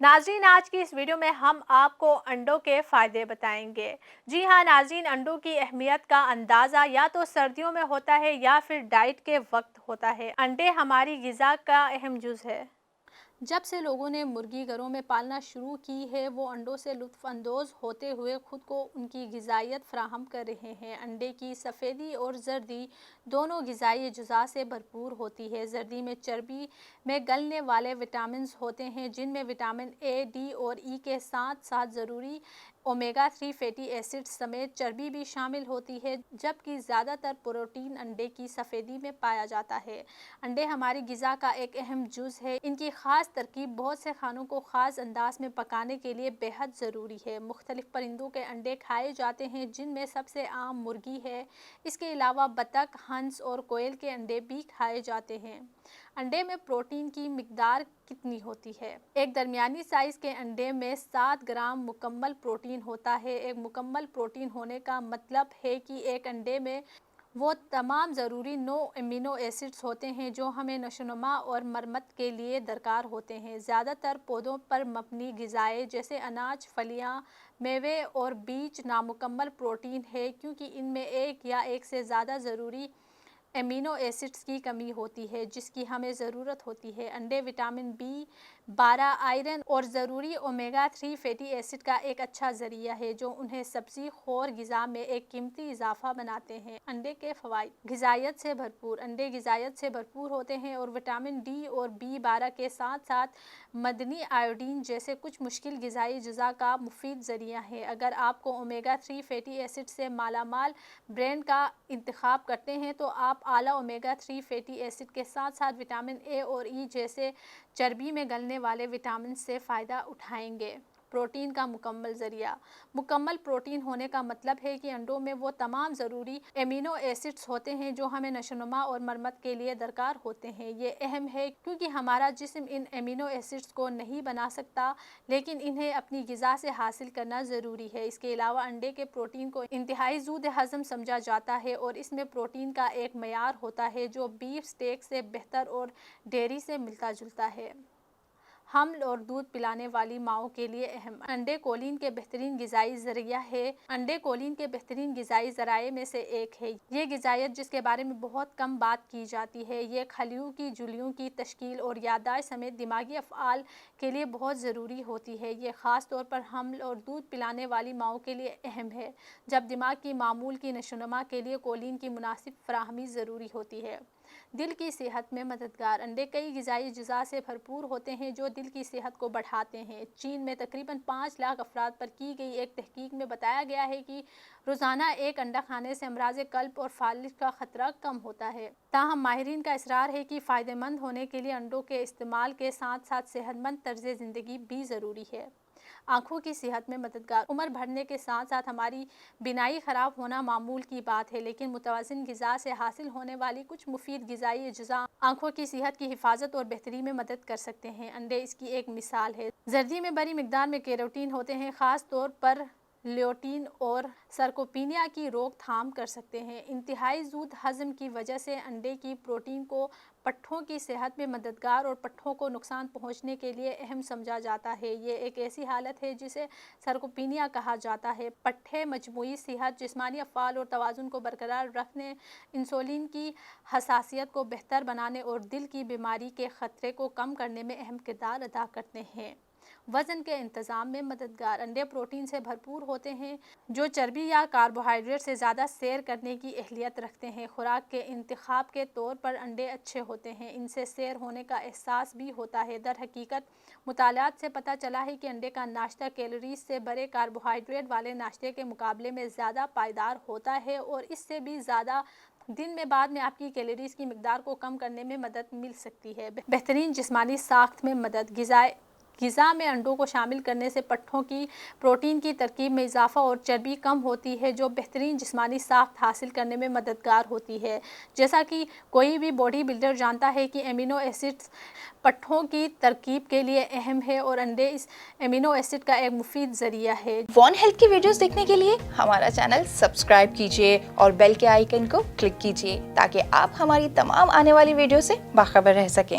नाज़रीन, आज की इस वीडियो में हम आपको अंडों के फ़ायदे बताएंगे। जी हाँ नाज़रीन, अंडों की अहमियत का अंदाज़ा या तो सर्दियों में होता है या फिर डाइट के वक्त होता है। अंडे हमारी ग़िज़ा का अहम जुज़ है। जब से लोगों ने मुर्गी घरों में पालना शुरू की है, वो अंडों से लुत्फ़ अंदोज़ होते हुए खुद को उनकी ग़िज़ाइयत फ़राहम कर रहे हैं। अंडे की सफ़ेदी और जर्दी दोनों ग़िज़ाई अज्जा से भरपूर होती है। जर्दी में चर्बी में गलने वाले विटामिन्स होते हैं, जिनमें विटामिन ए, डी और ई के साथ साथ ज़रूरी ओमेगा 3 फैटी एसिड्स समेत चर्बी भी शामिल होती है, जबकि ज़्यादातर प्रोटीन अंडे की सफ़ेदी में पाया जाता है। अंडे हमारी ग़िज़ा का एक अहम जुज़ है। इनकी ख़ास तरकीब बहुत से खानों को ख़ास अंदाज में पकाने के लिए बेहद ज़रूरी है। मुख्तलिफ़ परिंदों के अंडे खाए जाते हैं, जिनमें सबसे आम मुर्गी है। इसके अलावा बतख, हंस और कोयल के अंडे भी खाए जाते हैं। अंडे में प्रोटीन की मिकदार कितनी होती है? एक दरमियानी साइज़ के अंडे में 7 ग्राम मुकम्मल प्रोटीन होता है। एक मुकम्मल प्रोटीन होने का मतलब है कि एक अंडे में वो तमाम ज़रूरी 9 अमीनो एसिड्स होते हैं जो हमें नशोनुमा और मरम्मत के लिए दरकार होते हैं। ज़्यादातर पौधों पर मबनी ग़िज़ाएँ जैसे अनाज, फलियाँ, मेवे और बीज नामुकम्मल प्रोटीन है, क्योंकि इनमें एक या एक से ज़्यादा ज़रूरी एमिनो एसिड्स की कमी होती है जिसकी हमें ज़रूरत होती है। अंडे विटामिन बी 12, आयरन और ज़रूरी ओमेगा 3 फैटी एसिड का एक अच्छा ज़रिया है, जो उन्हें सब्ज़ी खोर ग़िज़ा में एक कीमती इजाफ़ा बनाते हैं। अंडे के फ़वाइद: ग़िज़ाइयत से भरपूर: अंडे ग़िज़ाइयत से भरपूर होते हैं और विटामिन डी और बी 12 के साथ साथ मदनी आयोडीन जैसे कुछ मुश्किल ग़िज़ाई अज्जा का मुफीद ज़रिया है। अगर आपको ओमेगा 3 फैटी एसिड से मालामाल ब्रांड का इंतखाब करते हैं तो आप आला ओमेगा 3 फैटी एसिड के साथ साथ विटामिन ए और ई जैसे चर्बी में गलने वाले विटामिन से फ़ायदा उठाएंगे। प्रोटीन का मुकम्मल ज़रिया: मुकम्मल प्रोटीन होने का मतलब है कि अंडों में वो तमाम ज़रूरी एमिनो एसिड्स होते हैं जो हमें नशोनुमा और मरम्मत के लिए दरकार होते हैं। ये अहम है क्योंकि हमारा जिस्म इन एमिनो एसिड्स को नहीं बना सकता, लेकिन इन्हें अपनी ग़िज़ा से हासिल करना ज़रूरी है। इसके अलावा अंडे के प्रोटीन को इंतहाई ज़ूद हज़म समझा जाता है और इसमें प्रोटीन का एक मयार होता है जो बीफ स्टेक से बेहतर और डेयरी से मिलता जुलता है। हमल और दूध पिलाने वाली माओं के लिए अहम: अंडे कोलिन के बेहतरीन ग़िज़ाई ज़रिया है। अंडे कोलिन के बेहतरीन ग़िज़ाई ज़राए में से एक है। ये ग़िज़ाइयत जिसके बारे में बहुत कम बात की जाती है, ये खलियों की झिल्लियों की तश्कील और याददाश्त समेत दिमागी अफ़आल के लिए बहुत ज़रूरी होती है। ये ख़ास तौर पर हमल और दूध पिलाने वाली माओं के लिए अहम है, जब दिमाग की मामूल की नशोनुमा के लिए कोलिन की मुनासिब फ़राहमी ज़रूरी होती है। दिल की सेहत में मददगार: अंडे कई ग़िज़ाई अज्जा से भरपूर होते हैं जो दिल की सेहत को बढ़ाते हैं। चीन में तकरीबन 5 लाख अफराद पर की गई एक तहकीक में बताया गया है कि रोज़ाना एक अंडा खाने से अमराज़ क़ल्ब और फालिज का ख़तरा कम होता है। ताहम माहिरीन का इसरार है कि फ़ायदेमंद होने के लिए अंडों के इस्तेमाल के साथ साथ सेहतमंद तर्ज़ ज़िंदगी भी ज़रूरी है। आँखों की सेहत में मददगार: उम्र बढ़ने के साथ साथ हमारी बिनाई ख़राब होना मामूल की बात है, लेकिन मुतवाज़िन ग़िज़ा से हासिल होने वाली कुछ मुफीद ग़िज़ाई अज्जा आँखों की सेहत की हिफाजत और बेहतरी में मदद कर सकते हैं। अंडे इसकी एक मिसाल है। जर्दी में बड़ी मिकदार में कैरोटीन होते हैं, ख़ास तौर पर ल्यूटीन और सर्कोपीनिया की रोकथाम कर सकते हैं। इंतहाई ज़ूद हज़म की वजह से अंडे की प्रोटीन को पट्ठों की सेहत में मददगार और पट्ठों को नुकसान पहुंचने के लिए अहम समझा जाता है। ये एक ऐसी हालत है जिसे सर्कोपीनिया कहा जाता है। पट्ठे मजमूई सेहत, जिस्मानी अफ़आल और तवाज़ुन को बरकरार रखने, इंसुलिन की हसासियत को बेहतर बनाने और दिल की बीमारी के ख़तरे को कम करने में अहम किरदार अदा करते हैं। वज़न के इंतज़ाम में मददगार: अंडे प्रोटीन से भरपूर होते हैं जो चर्बी या कार्बोहाइड्रेट से ज़्यादा सैर करने की अहलियत रखते हैं। खुराक के इंतखाब के तौर पर अंडे अच्छे होते हैं, इनसे सैर होने का एहसास भी होता है। दर हकीकत मुतालात से पता चला है कि अंडे का नाश्ता कैलोरीज से भरे कार्बोहाइड्रेट वाले नाश्ते के मुकाबले में ज़्यादा पायदार होता है और इससे भी ज़्यादा दिन में बाद में आपकी कैलोरीज की मिकदार को कम करने में मदद मिल सकती है। बेहतरीन जिस्मानी साख्त में मदद: ग़िज़ा में अंडों को शामिल करने से पट्ठों की प्रोटीन की तरकीब में इजाफ़ा और चर्बी कम होती है, जो बेहतरीन जिस्मानी साख्त हासिल करने में मददगार होती है। जैसा कि कोई भी बॉडी बिल्डर जानता है कि एमिनो एसिड्स पट्ठों की तरकीब के लिए अहम है और अंडे इस एमिनो एसिड का एक मुफीद ज़रिया है। वन हेल्थ की वीडियोस देखने के लिए हमारा चैनल सब्सक्राइब कीजिए और बेल के आइकन को क्लिक कीजिए ताकि आप हमारी तमाम आने वाली वीडियो से बाखबर रह सकें।